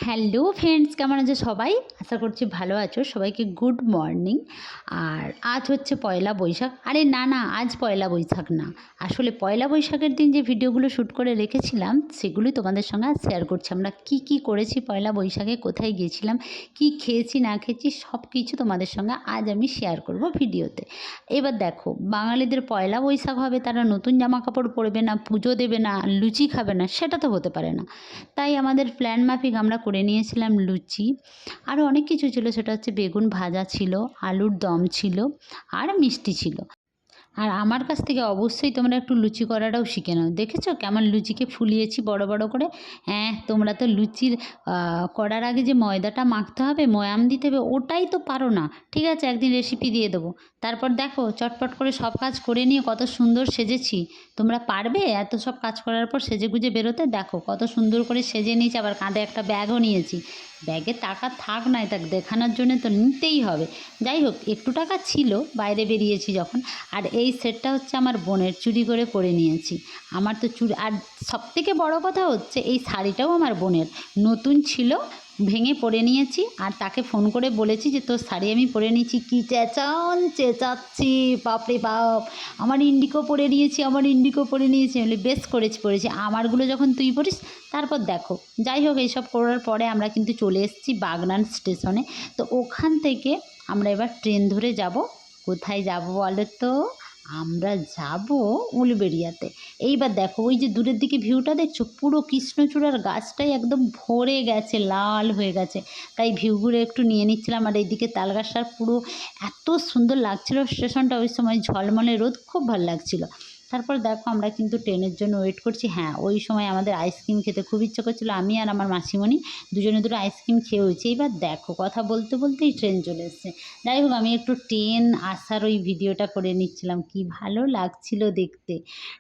Hello friends, কেমন আছো সবাই? আশা করছি ভালো আছো। সবাইকে গুড মর্নিং। আর আজ হচ্ছে পয়লা বৈশাখ। আরে না না, আজ পয়লা বৈশাখ না, আসলে পয়লা বৈশাখের দিন যে ভিডিওগুলো শ্যুট করে রেখেছিলাম সেগুলি তোমাদের সঙ্গে আজ শেয়ার করছি। আমরা কি করেছি পয়লা বৈশাখে, কোথায় গিয়েছিলাম, কি খেয়েছি না খেয়েছি, সব কিছু তোমাদের সঙ্গে আজ আমি শেয়ার করব ভিডিওতে। এবার দেখো, বাঙালিদের পয়লা বৈশাখ হবে, তারা নতুন জামা কাপড় পরবে না, পুজো দেবে না, লুচি খাবে না, সেটা তো হতে পারে না। তাই আমাদের প্ল্যান মাফিক আমরা করে নিয়েছিলাম লুচি। আরও অনেক কিছু ছিল, সেটা হচ্ছে বেগুন ভাজা ছিল, আলুর দম ছিল, আর মিষ্টি ছিল। আর আমার কাছ থেকে অবশ্যই তোমরা একটু লুচি করাটাও শিখে নাও। দেখেছো কেমন লুচিকে ফুলিয়েছি বড় বড় করে? হ্যাঁ, তোমরা তো লুচির করার আগে যে ময়দাটা মাখতে হবে, ময়াম দিতে হবে, ওটাই তো পারো না। ঠিক আছে, একদিন রেসিপি দিয়ে দেবো। তারপর দেখো, চটপট করে সব কাজ করে নিয়ে কত সুন্দর সেজেছি। তোমরা পারবে এত সব কাজ করার পর সেজে গুজে বেরোতে? দেখো কত সুন্দর করে সেজে নিয়েছি, আবার কাঁধে একটা ব্যাগও নিয়েছি। ব্যাগে টাকা থাক নাই থাক, দেখানোর জন্য তো নিতেই হবে। যাই হোক, একটু টাকা ছিল বাইরে বেরিয়েছি যখন। আর এই সেটটা হচ্ছে আমার বোনের, চুরি করে পরে নিয়েছি। আমার তো চুরি, আর সবথেকে বড় কথা হচ্ছে এই শাড়িটাও আমার বোনের, নতুন ছিল, ভেঙে পরে নিয়েছি। আর তাকে ফোন করে বলেছি যে তোর শাড়ি আমি পরে নিয়েছি। কী চেঁচাচ্ছি, বাপরে বাপ, আমার ইন্ডিকো পরে নিয়েছি, আমার ইন্ডিকো পরে নিয়েছি। বলে বেশ পরেছি, আমারগুলো যখন তুই পরিস তারপর দেখো। যাই হোক, এইসব করার পরে আমরা কিন্তু চলে এসেছি বাগনান স্টেশনে। তো ওখান থেকে আমরা এবার ট্রেন ধরে যাব। কোথায় যাব বলো তো? আমরা যাব উলবেড়িয়াতে। এইবার দেখো, ওই যে দূরের দিকে ভিউটা দেখছো, পুরো কৃষ্ণচূড়ার গাছটাই একদম ভরে গেছে, লাল হয়ে গেছে। তাই ভিউগুলো একটু নিয়ে নিচ্ছিলাম। আর এইদিকে তালগাছটার পুরো এত সুন্দর লাগছিল স্টেশনটা, ওই সময় ঝলমলে রোদ, খুব ভালো লাগছিল। তারপর দেখো, আমরা কিন্তু ট্রেনের জন্য ওয়েট করছি। হ্যাঁ, ওই সময় আমাদের আইসক্রিম খেতে খুব ইচ্ছে করছিল। আমি আর আমার মাসিমণি দুজনে দুটো আইসক্রিম খেয়ে হয়েছে। এইবার দেখো, কথা বলতে বলতেই ট্রেন চলে এসছে। যাই হোক, আমি একটু ট্রেন আসার ওই ভিডিওটা করে নিচ্ছিলাম, কি ভালো লাগছিল দেখতে।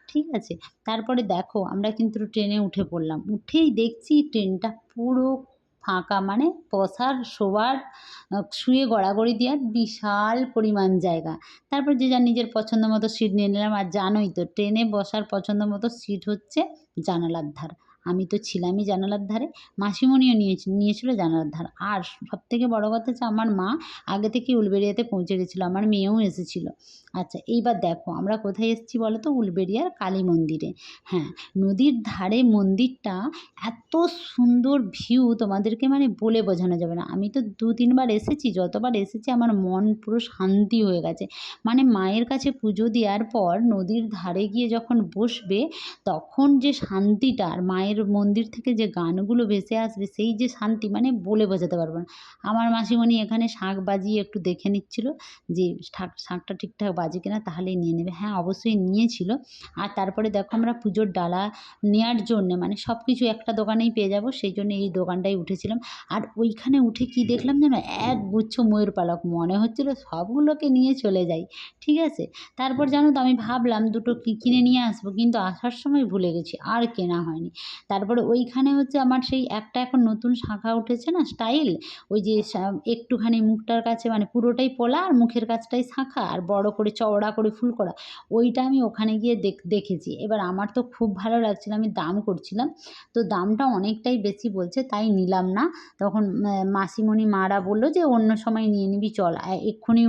ঠিক আছে, তারপরে দেখো আমরা কিন্তু ট্রেনে উঠে পড়লাম। উঠেই দেখছি ট্রেনটা পুরো ফাঁকা, মানে বসার শোবার, শুয়ে গড়াগড়ি দেওয়ার বিশাল পরিমাণ জায়গা। তারপর যে যার নিজের পছন্দ মতো সিট নিয়ে নিলাম। আর জানোই তো, ট্রেনে বসার পছন্দ মতো সিট হচ্ছে জানালার ধার। আমি তো ছিলামই জানালার ধারে, মাসিমণিও নিয়েছিল জানালার ধার। আর সবথেকে বড় কথা হচ্ছে, আমার মা আগে থেকে উলবেড়িয়াতে পৌঁছে গেছিলো, আমার মেয়েও এসেছিলো। আচ্ছা, এইবার দেখো আমরা কোথায় এসেছি বলো তো? উলবেড়িয়ার কালী মন্দিরে। হ্যাঁ, নদীর ধারে মন্দিরটা, এত সুন্দর ভিউ, তোমাদেরকে মানে বলে বোঝানো যাবে না। আমি তো 2-3 বার এসেছি, যতবার এসেছি আমার মন পুরো শান্তি হয়ে গেছে। মানে মায়ের কাছে পুজো দেওয়ার পর নদীর ধারে গিয়ে যখন বসবে, তখন যে শান্তিটা, আর মায়ের মন্দির থেকে যে গানগুলো ভেসে আসবে, সেই যে শান্তি, মানে বলে বোঝাতে পারবো না। আমার মাসিমণি এখানে শাঁখ বাজিয়ে একটু দেখে নিচ্ছিল যে শাঁখটা ঠিকঠাক বাজে কিনা, তাহলেই নিয়ে নেবে। হ্যাঁ, অবশ্যই নিয়েছিল। আর তারপরে দেখো, আমরা পুজোর ডালা নেওয়ার জন্যে, মানে সব কিছু একটা দোকানেই পেয়ে যাব, সেই জন্য এই দোকানটায় উঠেছিলাম। আর ওইখানে উঠে কি দেখলাম যেন, এক গুচ্ছ ময়ূর পালক, মনে হচ্ছিল সবগুলোকে নিয়ে চলে যাই। ঠিক আছে, তারপর জানো তো, আমি ভাবলাম দুটো কিনে নিয়ে আসবো, কিন্তু আসার সময় ভুলে গেছি, আর কেনা হয়নি। তারপরে ওইখানে হচ্ছে আমার সেই একটা এখন নতুন শাখা উঠেছে না, স্টাইল, ওই যে একটুখানি মুখটার কাছে, মানে পুরোটাই পলা আর মুখের কাছটাই শাখা, আর বড় করে চওড়া করে ফুল করা, ওইটা আমি ওখানে গিয়ে দেখেছি। এবার আমার তো খুব ভালো লাগছিল, আমি দাম করছিলাম, তো দামটা অনেকটাই বেশি বলছে, তাই নিলাম না। তখন মাসিমণি মারা বললো যে অন্য সময় নিয়ে নিবি, চল, এক্ষুনি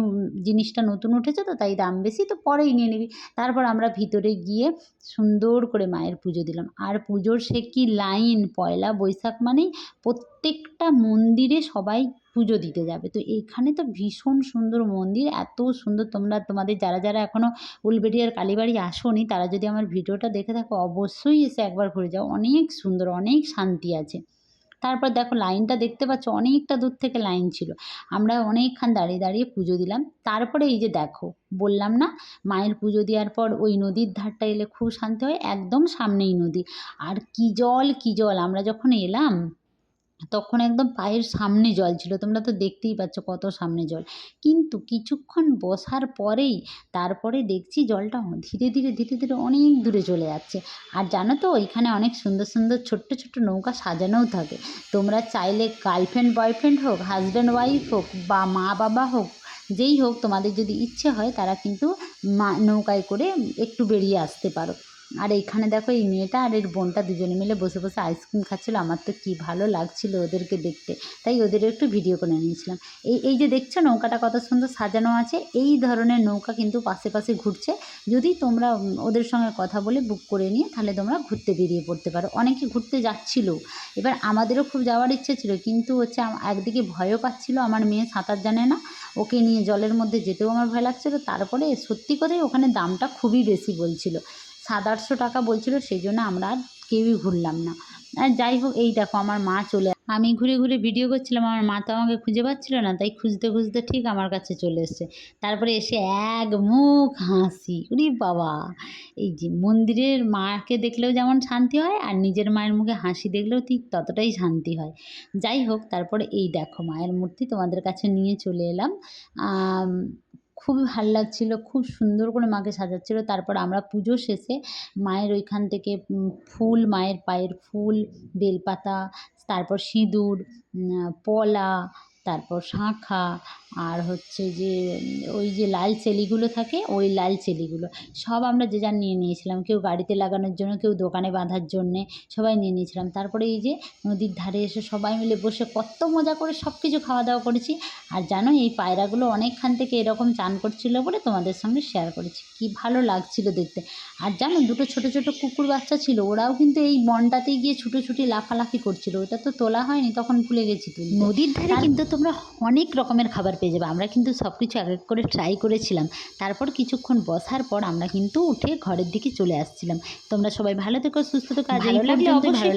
জিনিসটা নতুন উঠেছে তো, তাই দাম বেশি, তো পরেই নিয়ে নিবি। তারপর আমরা ভিতরে গিয়ে সুন্দর করে মায়ের পুজো দিলাম। আর পুজোর সে কি লাইন! পয়লা বৈশাখ মানেই প্রত্যেকটা মন্দিরে সবাই পুজো দিতে যাবে। তো এইখানে তো ভীষণ সুন্দর মন্দির, এত সুন্দর। তোমাদের যারা যারা এখনও উলবেড়িয়ার কালীবাড়ি আসোনি, তারা যদি আমার ভিডিওটা দেখে থাকো, অবশ্যই এসে একবার ঘুরে যাও। অনেক সুন্দর, অনেক শান্তি আছে। তারপর দেখো, লাইনটা দেখতে পাচ্ছ, অনেকটা দূর থেকে লাইন ছিল। আমরা অনেকক্ষণ দাঁড়িয়ে দাঁড়িয়ে পুজো দিলাম। তারপরে এই যে দেখো, বললাম না, মায়ের পুজো দেওয়ার পর ওই নদীর ধারটা এলে খুব শান্তি হয়, একদম সামনেই নদী। আর কি জল, কি জল! আমরা যখন এলাম তখন একদম পায়ের সামনে জল ছিল, তোমরা তো দেখতেই পাচ্ছ কত সামনে জল। কিন্তু কিছুক্ষণ বসার পরেই তারপরে দেখছি জলটা ধীরে ধীরে ধীরে ধীরে অনেক দূরে চলে যাচ্ছে। আর জানো তো, ওইখানে অনেক সুন্দর সুন্দর ছোট্ট ছোট্ট নৌকা সাজানোও থাকে। তোমরা চাইলে গার্লফ্রেন্ড বয়ফ্রেন্ড হোক, হাজব্যান্ড ওয়াইফ হোক, বা মা বাবা হোক, যেই হোক, তোমাদের যদি ইচ্ছে হয়, তারা কিন্তু নৌকায় করে একটু বেরিয়ে আসতে পারো। আর এইখানে দেখো এই মেয়েটা আর এর বোনটা দুজনে মিলে বসে বসে আইসক্রিম খাচ্ছিলো। আমার তো কী ভালো লাগছিলো ওদেরকে দেখতে, তাই ওদেরও একটু ভিডিও করে নিয়েছিলাম। এই যে দেখছো নৌকাটা কত সুন্দর সাজানো আছে, এই ধরনের নৌকা কিন্তু পাশে পাশে ঘুরছে। যদি তোমরা ওদের সঙ্গে কথা বলে বুক করে নিয়ে তাহলে তোমরা ঘুরতে বেরিয়ে পড়তে পারো। অনেকে ঘুরতে যাচ্ছিলো, এবার আমাদেরও খুব যাওয়ার ইচ্ছে ছিল, কিন্তু হচ্ছে একদিকে ভয়ও পাচ্ছিলো, আমার মেয়ে সাঁতার জানে না, ওকে নিয়ে জলের মধ্যে যেতেও আমার ভয় লাগছিলো। তারপরে সত্যি কথাই ওখানে দামটা খুবই বেশি বলছিল, 700-800 টাকা বলছিল, সেই জন্য আমরা আর কেউই ঘুরলাম না। আর যাই হোক, এই দেখো আমার মা আমি ঘুরে ঘুরে ভিডিও করছিলাম, আমার মা তো আমাকে খুঁজে পাচ্ছিল না, তাই খুঁজতে খুঁজতে ঠিক আমার কাছে চলে এসছে। তারপরে এসে এক মুখ হাসি, ওরে বাবা! এই যে মন্দিরের মাকে দেখলেও যেমন শান্তি হয়, আর নিজের মায়ের মুখে হাসি দেখলেও ঠিক ততটাই শান্তি হয়। যাই হোক, তারপরে এই দেখো মায়ের মূর্তি তোমাদের কাছে নিয়ে চলে এলাম। খুবই ভাল লাগছিল, খুব সুন্দর করে মাকে সাজাচ্ছিল। তারপর আমরা পুজো শেষে মায়ের ওইখান থেকে ফুল, মায়ের পায়ের ফুল, বেলপাতা, তারপর সিঁদুর, পলা, তারপর শাঁখা, আর হচ্ছে যে ওই যে লাল চেলিগুলো থাকে, ওই লাল চেলিগুলো সব আমরা যে যার নিয়ে নিয়েছিলাম। কেউ গাড়িতে লাগানোর জন্য, কেউ দোকানে বাঁধার জন্যে, সবাই নিয়ে নিয়েছিলাম। তারপরে এই যে নদীর ধারে এসে সবাই মিলে বসে কত মজা করে সব কিছু খাওয়া দাওয়া করেছি। আর জানো, এই পায়রাগুলো অনেকক্ষণ থেকে এরকম চান করছিল বলে তোমাদের সঙ্গে শেয়ার করেছি, কি ভালো লাগছিল দেখতে। আর জানো, দুটো ছোট ছোট কুকুর বাচ্চা ছিল, ওরাও কিন্তু এই বনটাতেই গিয়ে ছুটোছুটি লাফালাফি করছিল। ওটা তো তোলা হয়নি, তখন ভুলে গেছি তুলতে। নদীর ধারে কিন্তু তোমরা অনেক রকমের খাবার পেয়ে যাবে। আমরা কিন্তু সব কিছু এক এক করে ট্রাই করেছিলাম। তারপর কিছুক্ষণ বসার পর আমরা কিন্তু উঠে ঘরের দিকে চলে আসছিলাম। তোমরা সবাই ভালো থেকো, সুস্থ থেকো। ভালো লাগলে অবশ্যই